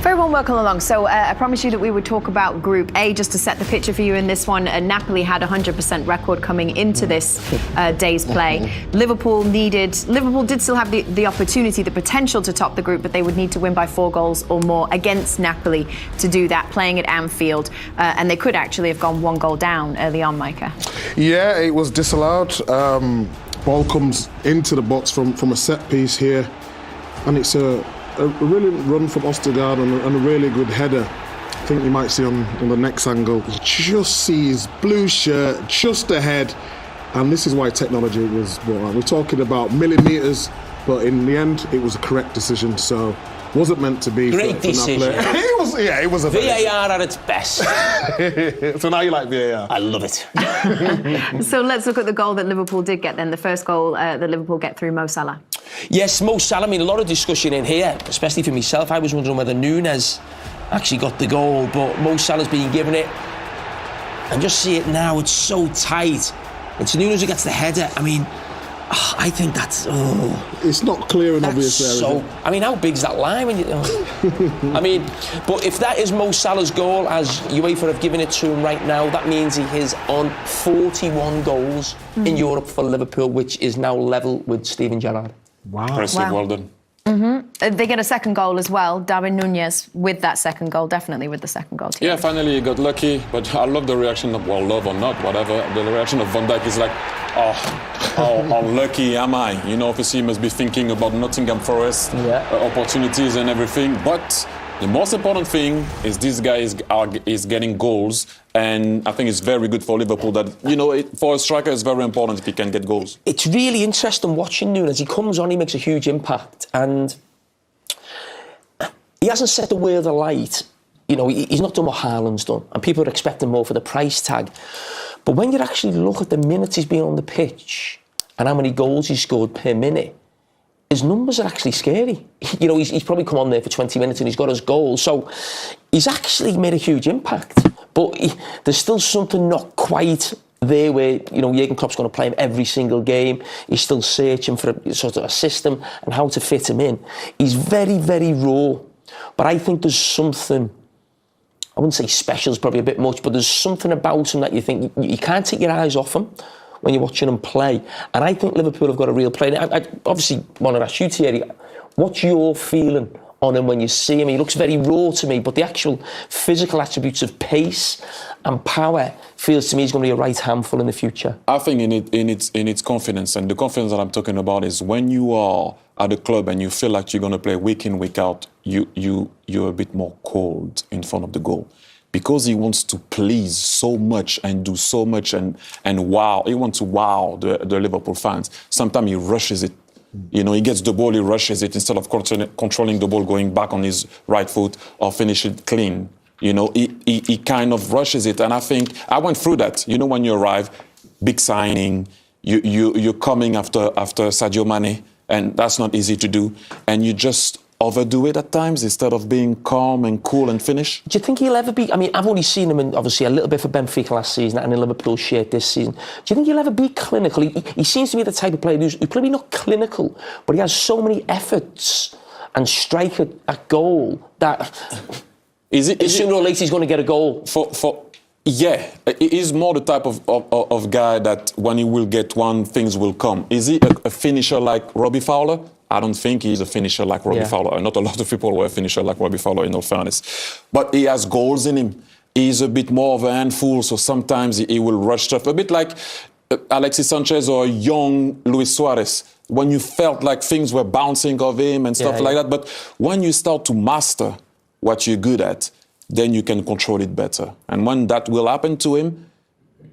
Very warm welcome along. So I promised you that we would talk about Group A just to set the picture for you in this one. Napoli had a 100% record coming into this day's play. Liverpool did still have the opportunity, the potential to top the group, but they would need to win by 4 goals or more against Napoli to do that, playing at Anfield. And they could actually have gone 1 goal down early on, Micah. Yeah, it was disallowed. Ball comes into the box from a set piece here, and it's a brilliant run from Ostergaard and a really good header. I think you might see on the next angle. You just see his blue shirt just ahead, and this is why technology was brought on. We're talking about millimetres, but in the end, it was a correct decision. So, wasn't meant to be. Great decision. It was a VAR at its best. So now you like VAR? I love it. So let's look at the goal that Liverpool did get then. The first goal that Liverpool get through Mo Salah. Yes, Mo Salah. I mean, a lot of discussion in here, especially for myself. I was wondering whether Núñez actually got the goal, but Mo Salah's been given it. And just see it now, it's so tight. It's Núñez who gets the header. I mean, I think that's... It's not clear and obvious there, so, is it? I mean, how big's that line? When you, I mean, but if that is Mo Salah's goal, as UEFA have given it to him right now, that means he is on 41 goals in Europe for Liverpool, which is now level with Steven Gerrard. Wow. Impressive, well done. They get a second goal as well. Darwin Núñez with that second goal, definitely with the second goal. Yeah, finally he got lucky, but I love the reaction of, well, love or not, whatever, the reaction of Van Dijk is like, how lucky am I? You know, obviously he must be thinking about Nottingham Forest, opportunities and everything, but the most important thing is this guy is getting goals, and I think it's very good for Liverpool that, you know, for a striker it's very important if he can get goals. It's really interesting watching Núñez. He comes on, he makes a huge impact, and he hasn't set the world alight. You know, he's not done what Haaland's done, and people are expecting more for the price tag. But when you actually look at the minutes he's been on the pitch and how many goals he's scored per minute, his numbers are actually scary. You know, he's probably come on there for 20 minutes and he's got his goal. So he's actually made a huge impact. But there's still something not quite there where, you know, Jurgen Klopp's going to play him every single game. He's still searching for a sort of a system and how to fit him in. He's very, very raw. But I think there's something, I wouldn't say special is probably a bit much, but there's something about him that you think you can't take your eyes off him when you're watching him play. And I think Liverpool have got a real player. I obviously want to ask you, Thierry, what's your feeling on him when you see him? He looks very raw to me, but the actual physical attributes of pace and power feels to me he's going to be a right handful in the future. I think in its confidence, and the confidence that I'm talking about is when you are at a club and you feel like you're going to play week in, week out, you're a bit more cold in front of the goal. Because he wants to please so much and do so much and wow, he wants to wow the Liverpool fans. Sometimes he rushes it. You know, he gets the ball, he rushes it instead of controlling the ball, going back on his right foot or finish it clean. You know, he kind of rushes it. And I think I went through that. You know, when you arrive, big signing, you're coming after Sadio Mane, and that's not easy to do. And you just overdo it at times instead of being calm and cool and finish. Do you think he'll ever be... I mean, I've only seen him in, obviously, a little bit for Benfica last season and in Liverpool shirt this season. Do you think he'll ever be clinical? He seems to be the type of player who's probably not clinical, but he has so many efforts and strike at goal that sooner or later he's going to get a goal. Yeah, he's more the type of guy that when he will get one, things will come. Is he a finisher like Robbie Fowler? I don't think he's a finisher like Robbie Fowler. Not a lot of people were a finisher like Robbie Fowler, in all fairness. But he has goals in him. He's a bit more of a handful, so sometimes he will rush stuff. A bit like Alexis Sanchez or young Luis Suarez, when you felt like things were bouncing off him and stuff like that. But when you start to master what you're good at, then you can control it better. And when that will happen to him,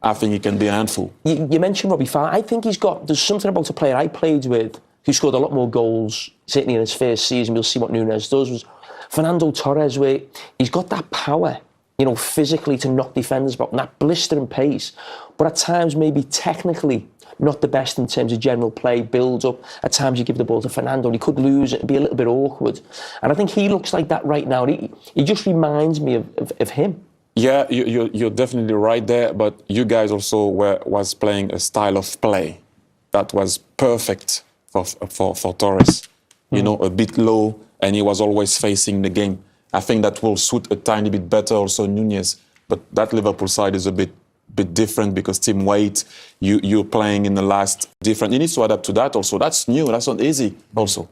I think he can be a handful. You mentioned Robbie Fowler. I think there's something about a player I played with who scored a lot more goals, certainly in his first season. We'll see what Núñez does. Was Fernando Torres, where he's got that power, you know, physically to knock defenders back, and that blistering pace, but at times maybe technically not the best in terms of general play, build up. At times you give the ball to Fernando and he could lose it and be a little bit awkward. And I think he looks like that right now. He just reminds me of him. Yeah, you're definitely right there, but you guys also was playing a style of play that was perfect for Torres. You know, a bit low, and he was always facing the game. I think that will suit a tiny bit better also Nunez. But that Liverpool side is a bit different because team weight, you're playing in the last different. You need to adapt to that also. That's new. That's not easy also.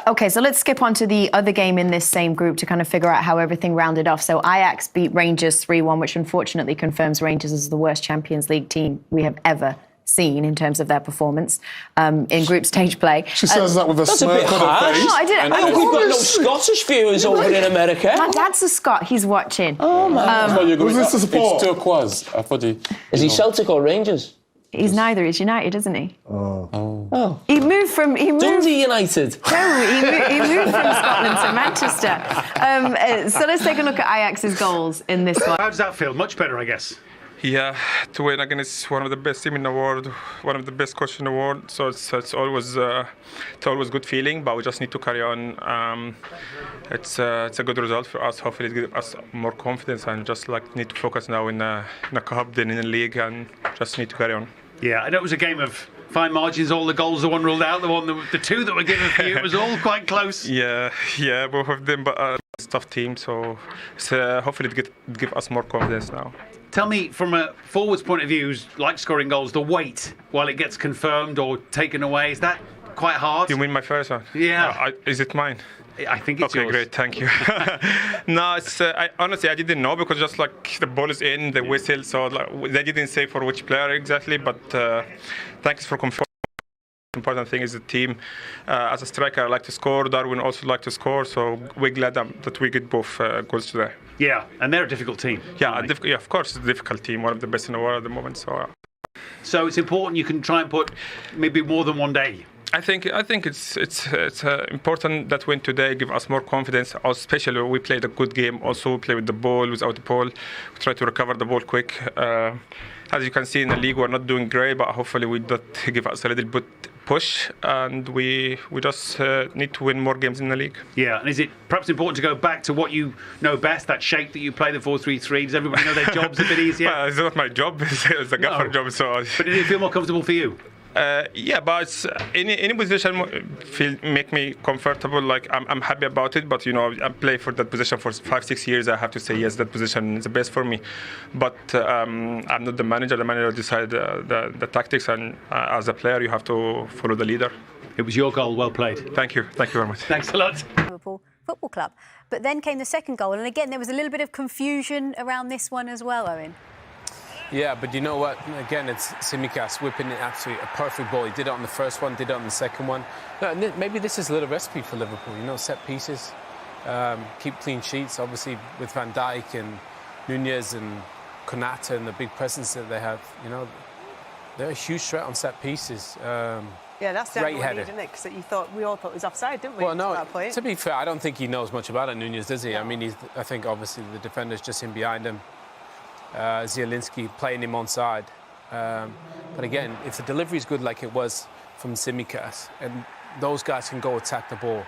Okay, so let's skip on to the other game in this same group to kind of figure out how everything rounded off. So Ajax beat Rangers 3-1, which unfortunately confirms Rangers as the worst Champions League team we have ever seen in terms of their performance in group stage play. She says that with a smirk on her face. No, I didn't. I hope we've got no Scottish viewers over in America. My dad's a Scot. He's watching. Oh, man. Was this the support? It's turquoise. I thought Is he Celtic or Rangers? He's neither. He's United, isn't he? Oh. He moved. Dundee United. No, he moved from Scotland to Manchester. So let's take a look at Ajax's goals in this one. How does that feel? Much better, I guess. Yeah, to win against one of the best team in the world, one of the best coach in the world. So it's always good feeling, but we just need to carry on. It's a good result for us. Hopefully, it gives us more confidence and just like need to focus now in the cup, then in the league, and just need to carry on. Yeah, I know it was a game of fine margins. All the goals, the one ruled out, the two that were given for you, it was all quite close. Yeah, both of them, but it's a tough team. So hopefully, it give us more confidence now. Tell me, from a forwards point of view, who's like scoring goals, the wait while it gets confirmed or taken away, is that quite hard? You mean my first one? Yeah. Is it mine? I think it's yours. Okay, great, thank you. No, it's honestly I didn't know because just like the ball is in, the whistle, so like, they didn't say for which player exactly, but thanks for confirming. The important thing is the team. As a striker, I like to score. Darwin also like to score, so we're glad that we get both goals today. Yeah, and they're a difficult team. Yeah, of course, it's a difficult team, one of the best in the world at the moment. So it's important you can try and put maybe more than one day. I think it's important that win today give us more confidence, especially when we played a good game. Also, we play with the ball, without the ball. We try to recover the ball quick. As you can see in the league, we're not doing great, but hopefully we that give us a little bit push, and we just need to win more games in the league. Yeah, and is it perhaps important to go back to what you know best, that shape that you play, the 4-3-3? Does everybody know their jobs a bit easier? Well, it's not my job, it's a gaffer job. So. But did it feel more comfortable for you? Yeah, but it's, any position make me comfortable. Like I'm happy about it, but you know I play for that position for 5-6 years. I have to say yes, that position is the best for me. But I'm not the manager. The manager decides the tactics, and as a player, you have to follow the leader. It was your goal. Well played. Thank you very much. Thanks a lot. Liverpool Football Club. But then came the second goal, and again there was a little bit of confusion around this one as well, Owen. Yeah, but you know what? Again, it's Tsimikas whipping it absolutely a perfect ball. He did it on the first one, did it on the second one. Maybe this is a little recipe for Liverpool, you know, set pieces, keep clean sheets, obviously with Van Dijk and Nunez and Konate and the big presence that they have, you know, they're a huge threat on set pieces. Yeah, that's the angle, isn't it? Because we all thought it was offside, didn't we? Well, no, at that point? to be fair, I don't think he knows much about it, Nunez, does he? No. I mean, I think obviously the defender's just in behind him. Zielinski playing him onside. But again, if the delivery is good like it was from Tsimikas and those guys can go attack the ball,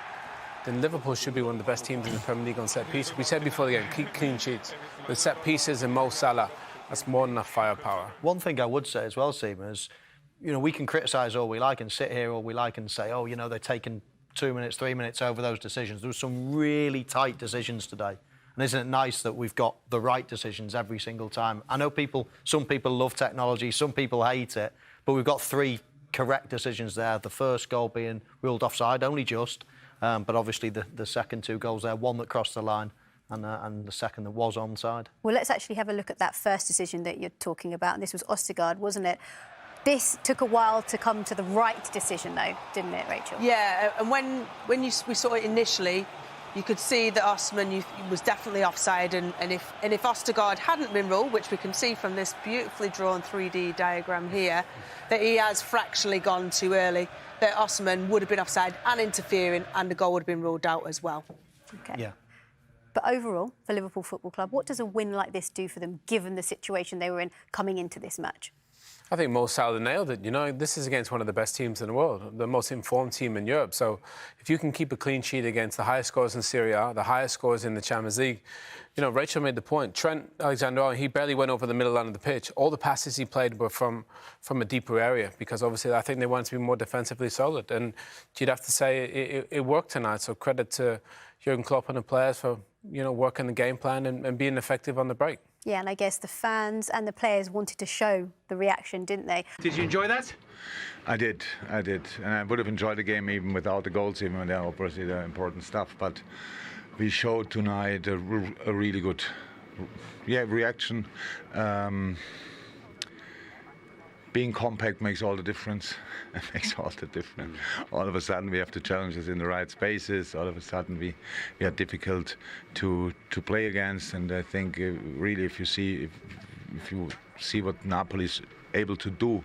then Liverpool should be one of the best teams in the Premier League on set pieces. We said before the game, keep clean sheets. With set pieces and Mo Salah, that's more than enough firepower. One thing I would say as well, Seema, is, you know, we can criticise all we like and sit here all we like and say, oh, you know, they're taking 2 minutes, 3 minutes over those decisions. There were some really tight decisions today. And isn't it nice that we've got the right decisions every single time? I know some people love technology, some people hate it, but we've got 3 correct decisions there. The first goal being ruled offside, only just, but obviously the second 2 goals there, one that crossed the line and the second that was onside. Well, let's actually have a look at that first decision that you're talking about. And this was Østigård, wasn't it? This took a while to come to the right decision, though, didn't it, Rachel? Yeah, and when we saw it initially, you could see that Osman was definitely offside, and if Østigård hadn't been ruled, which we can see from this beautifully drawn 3D diagram here, that he has fractionally gone too early, that Osman would have been offside and interfering, and the goal would have been ruled out as well. Okay. Yeah. But overall, for Liverpool Football Club, what does a win like this do for them, given the situation they were in coming into this match? I think Mo Salah nailed it. You know, this is against one of the best teams in the world, the most informed team in Europe. So if you can keep a clean sheet against the highest scores in Serie A, the highest scores in the Champions League, you know, Rachel made the point. Trent Alexander-Arnold, he barely went over the middle line of the pitch. All the passes he played were from a deeper area because obviously I think they wanted to be more defensively solid. And you'd have to say it worked tonight. So credit to, Jurgen Klopp and the players for working the game plan and being effective on the break. Yeah, and I guess the fans and the players wanted to show the reaction, didn't they? Did you enjoy that? I did. And I would have enjoyed the game even without the goals, even when they're obviously the important stuff. But we showed tonight a really good reaction. Being compact makes all the difference. It makes all the difference. All of a sudden we have the challenges in the right spaces. All of a sudden we are difficult to play against. And I think really if you see what Napoli is able to do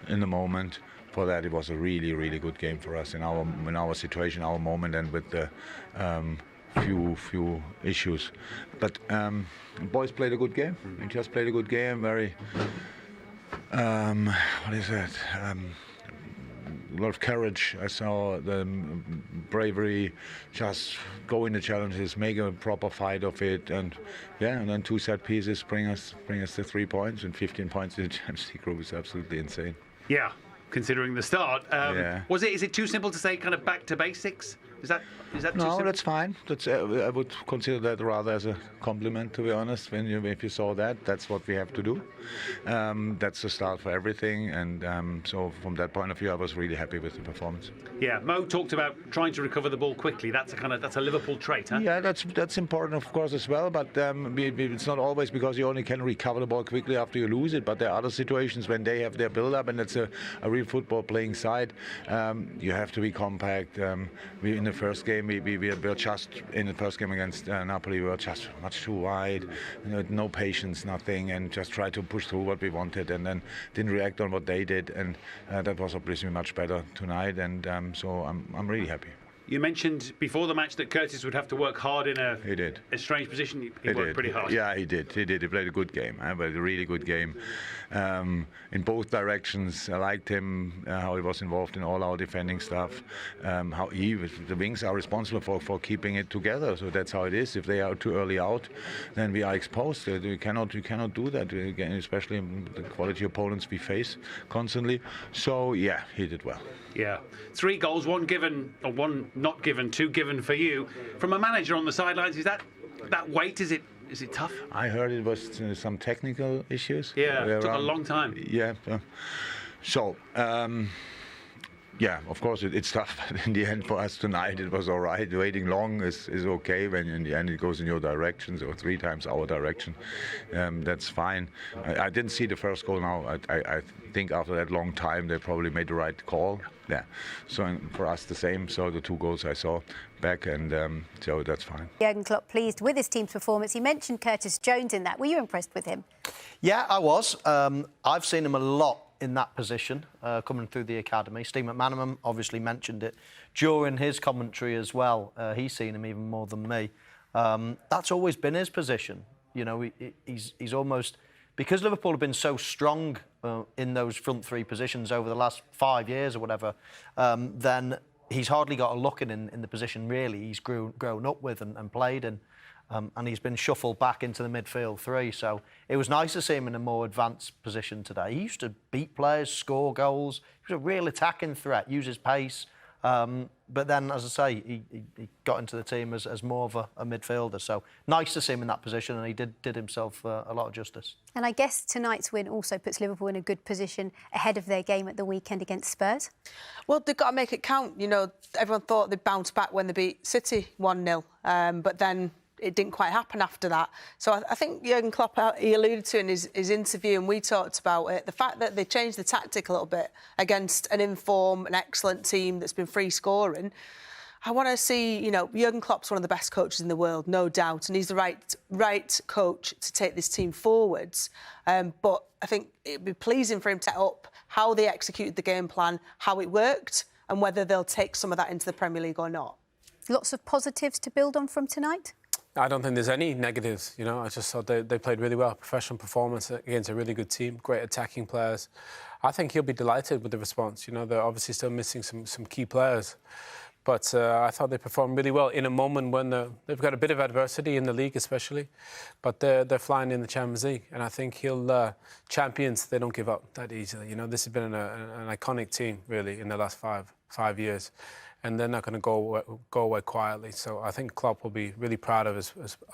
in the moment, for that it was a really, really good game for us in our situation, our moment, and with the few issues. But the boys played a good game. They just played a good game. Very. What is that? A lot of courage. I saw the bravery, just go in the challenges, make a proper fight of it, and then 2 set pieces bring us the 3 points, and 15 points in the Champions League group is absolutely insane. Yeah, considering the start. Is it too simple to say kind of back to basics? Is that too simple? No, that's fine. I would consider that rather as a compliment, to be honest. If you saw that, that's what we have to do. That's the start for everything, and so from that point of view, I was really happy with the performance. Yeah, Mo talked about trying to recover the ball quickly. That's a Liverpool trait, huh? Yeah, that's important, of course, as well. But it's not always because you only can recover the ball quickly after you lose it. But there are other situations when they have their build-up, and it's a real football playing side. You have to be compact. In the first game, we were just in the first game against Napoli. We were just much too wide, no patience, nothing, and just tried to push through what we wanted, and then didn't react on what they did, and that was obviously much better tonight. And so I'm really happy. You mentioned before the match that Curtis would have to work hard in a strange position. He worked pretty hard. Yeah, he did. He played a good game. He played a really good game in both directions. I liked him, how he was involved in all our defending stuff, how the wings are responsible for keeping it together. So that's how it is. If they are too early out, then we are exposed. We cannot do that, again, especially in the quality opponents we face constantly. So, yeah, he did well. Yeah. 3 goals, 1 given, or 1 not given, 2 given for you. From a manager on the sidelines, is that weight, is it tough? I heard it was some technical issues. Yeah, it took a long time. Yeah. So, yeah, of course it's tough. But in the end, for us tonight, it was all right. Waiting long is okay when in the end it goes in your direction, so 3 times our direction. That's fine. I didn't see the first goal now. I think after that long time, they probably made the right call. Yeah. So for us, the same. So the 2 goals I saw back, and so that's fine. Jurgen Klopp pleased with his team's performance. He mentioned Curtis Jones in that. Were you impressed with him? Yeah, I was. I've seen him a lot in that position coming through the academy. Steve McManaman obviously mentioned it during his commentary as well. He's seen him even more than me. That's always been his position. He's almost, because Liverpool have been so strong in those front 3 positions over the last 5 years or whatever, then he's hardly got a look in the position really he's grown up with and played in. And he's been shuffled back into the midfield 3. So it was nice to see him in a more advanced position today. He used to beat players, score goals. He was a real attacking threat, use his pace. But then, as I say, he got into the team as more of a midfielder. So nice to see him in that position, and he did himself a lot of justice. And I guess tonight's win also puts Liverpool in a good position ahead of their game at the weekend against Spurs. Well, they've got to make it count. Everyone thought they'd bounce back when they beat City 1-0, but then it didn't quite happen after that. So I think Jurgen Klopp, he alluded to in his interview, and we talked about it, the fact that they changed the tactic a little bit against an an excellent team that's been free scoring. I want to see, Jurgen Klopp's one of the best coaches in the world, no doubt, and he's the right coach to take this team forwards. But I think it'd be pleasing for him to set up how they executed the game plan, how it worked, and whether they'll take some of that into the Premier League or not. Lots of positives to build on from tonight? I don't think there's any negatives. I just thought they played really well. Professional performance against a really good team, great attacking players. I think he'll be delighted with the response. They're obviously still missing some key players. But I thought they performed really well in a moment when they've got a bit of adversity in the league especially. But they're flying in the Champions League. And I think champions, they don't give up that easily. This has been an iconic team, really, in the last five years. and they're not going to go away quietly. So I think Klopp will be really proud of his